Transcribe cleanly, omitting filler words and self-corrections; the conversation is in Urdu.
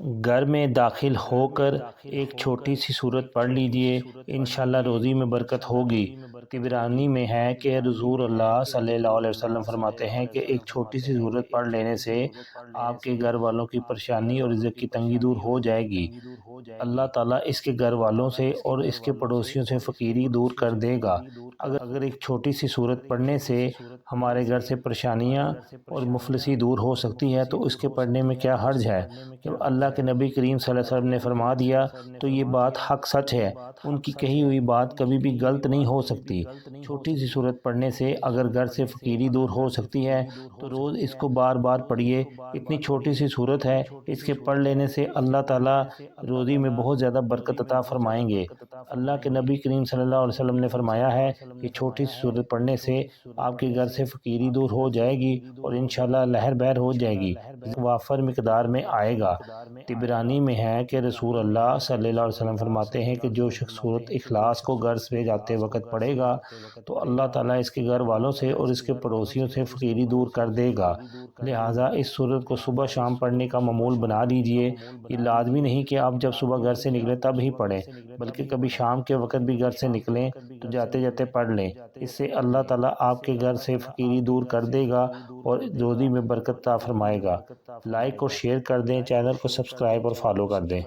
گھر میں داخل ہو کر ایک چھوٹی سی صورت پڑھ لیجئے، انشاءاللہ روزی میں برکت ہوگی۔ طبرانی میں ہے کہ رسول اللہ صلی اللہ علیہ وسلم فرماتے ہیں کہ ایک چھوٹی سی صورت پڑھ لینے سے آپ کے گھر والوں کی پریشانی اور رزق کی تنگی دور ہو جائے گی۔ اللہ تعالیٰ اس کے گھر والوں سے اور اس کے پڑوسیوں سے فقیری دور کر دے گا۔ اگر ایک چھوٹی سی صورت پڑھنے سے ہمارے گھر سے پریشانیاں اور مفلسی دور ہو سکتی ہے تو اس کے پڑھنے میں کیا حرج ہے؟ جب اللہ کے نبی کریم صلی اللہ علیہ وسلم نے فرما دیا تو یہ بات حق سچ ہے، ان کی کہی ہوئی بات کبھی بھی غلط نہیں ہو سکتی۔ چھوٹی سی صورت پڑھنے سے اگر گھر سے فقیری دور ہو سکتی ہے تو روز اس کو بار بار پڑھیے۔ اتنی چھوٹی سی صورت ہے، اس کے پڑھ لینے سے اللہ تعالیٰ روزی میں بہت زیادہ برکت عطا فرمائیں گے۔ اللہ کے نبی کریم صلی اللہ علیہ وسلم نے فرمایا ہے کہ چھوٹی سی صورت پڑھنے سے آپ کے گھر سے فقیری دور ہو جائے گی اور انشاءاللہ لہر بہر ہو جائے گی، وافر مقدار میں آئے گا۔ طبرانی میں ہے کہ رسول اللہ صلی اللہ علیہ وسلم فرماتے ہیں کہ جو شخص سورۃ اخلاص کو گھر سے جاتے وقت پڑھے گا تو اللہ تعالیٰ اس کے گھر والوں سے اور اس کے پڑوسیوں سے فقیری دور کر دے گا۔ لہٰذا اس سورت کو صبح شام پڑھنے کا معمول بنا لیجئے۔ یہ لازمی نہیں کہ آپ جب صبح گھر سے نکلیں تب ہی پڑھیں، بلکہ کبھی شام کے وقت بھی گھر سے نکلیں تو جاتے جاتے پڑھ لیں۔ اس سے اللہ تعالیٰ آپ کے گھر سے فقیری دور کر دے گا اور روزی میں برکت عطا فرمائے گا۔ لائک اور شیئر کر دیں، چینل کو سبسکرائب اور فالو کر دیں۔